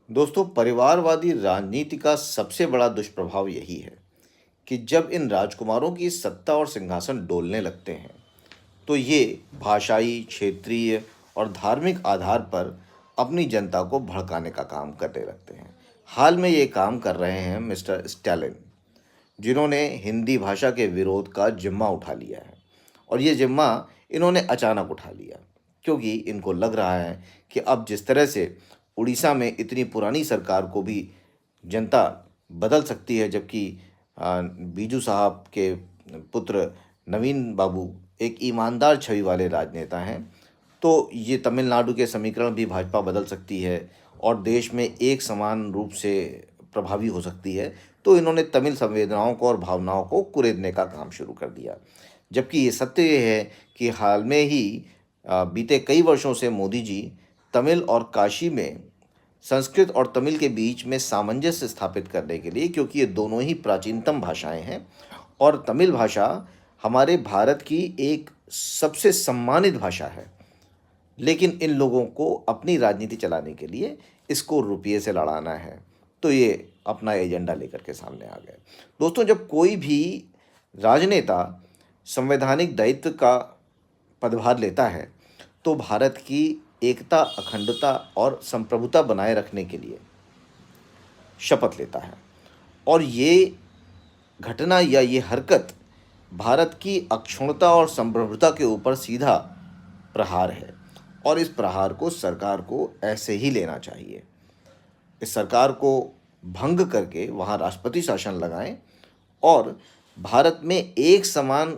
दोस्तों, परिवारवादी राजनीति का सबसे बड़ा दुष्प्रभाव यही है कि जब इन राजकुमारों की सत्ता और सिंहासन डोलने लगते हैं, तो ये भाषाई, क्षेत्रीय और धार्मिक आधार पर अपनी जनता को भड़काने का काम करने लगते हैं। हाल में ये काम कर रहे हैं मिस्टर स्टालिन, जिन्होंने हिंदी भाषा के विरोध का जिम्मा उठा लिया है। और ये जिम्मा इन्होंने अचानक उठा लिया, क्योंकि इनको लग रहा है कि अब जिस तरह से उड़ीसा में इतनी पुरानी सरकार को भी जनता बदल सकती है, जबकि बीजू साहब के पुत्र नवीन बाबू एक ईमानदार छवि वाले राजनेता हैं, तो ये तमिलनाडु के समीकरण भी भाजपा बदल सकती है और देश में एक समान रूप से प्रभावी हो सकती है। तो इन्होंने तमिल संवेदनाओं को और भावनाओं को कुरेदने का काम शुरू कर दिया। जबकि ये सत्य ये है कि हाल में ही बीते कई वर्षों से मोदी जी तमिल और काशी में संस्कृत और तमिल के बीच में सामंजस्य स्थापित करने के लिए, क्योंकि ये दोनों ही प्राचीनतम भाषाएं हैं और तमिल भाषा हमारे भारत की एक सबसे सम्मानित भाषा है, लेकिन इन लोगों को अपनी राजनीति चलाने के लिए इसको रुपये से लड़ाना है, तो ये अपना एजेंडा लेकर के सामने आ गए। दोस्तों, जब कोई भी राजनेता संवैधानिक दायित्व का पदभार लेता है, तो भारत की एकता, अखंडता और संप्रभुता बनाए रखने के लिए शपथ लेता है। और ये घटना या ये हरकत भारत की अक्षुण्णता और संप्रभुता के ऊपर सीधा प्रहार है, और इस प्रहार को सरकार को ऐसे ही लेना चाहिए। इस सरकार को भंग करके वहाँ राष्ट्रपति शासन लगाएं और भारत में एक समान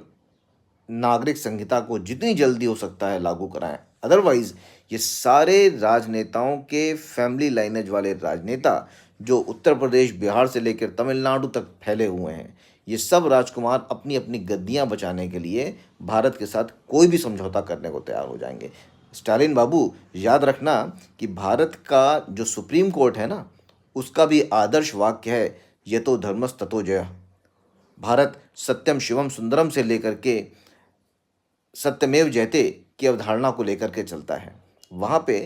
नागरिक संहिता को जितनी जल्दी हो सकता है लागू कराएं। अदरवाइज ये सारे राजनेताओं के फैमिली लाइनेज वाले राजनेता जो उत्तर प्रदेश, बिहार से लेकर तमिलनाडु तक फैले हुए हैं, ये सब राजकुमार अपनी अपनी गद्दियां बचाने के लिए भारत के साथ कोई भी समझौता करने को तैयार हो जाएंगे। स्टालिन बाबू, याद रखना कि भारत का जो सुप्रीम कोर्ट है ना, उसका भी आदर्श वाक्य है, यतो धर्मस् ततो जयः। भारत सत्यम शिवम सुंदरम से लेकर के सत्यमेव जयते की अवधारणा को लेकर के चलता है। वहाँ पे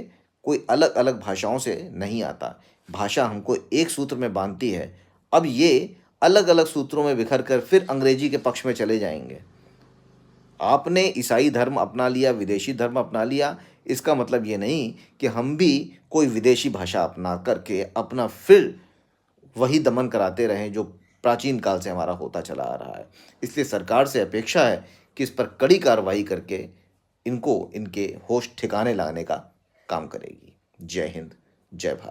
कोई अलग अलग भाषाओं से नहीं आता, भाषा हमको एक सूत्र में बांधती है। अब ये अलग अलग सूत्रों में बिखर कर फिर अंग्रेजी के पक्ष में चले जाएंगे। आपने ईसाई धर्म अपना लिया, विदेशी धर्म अपना लिया, इसका मतलब ये नहीं कि हम भी कोई विदेशी भाषा अपना करके अपना फिर वही दमन कराते रहें जो प्राचीन काल से हमारा होता चला आ रहा है। इसलिए सरकार से अपेक्षा है कि इस पर कड़ी कार्रवाई करके इनको इनके होश ठिकाने लाने का काम करेगी। जय हिंद, जय भारत।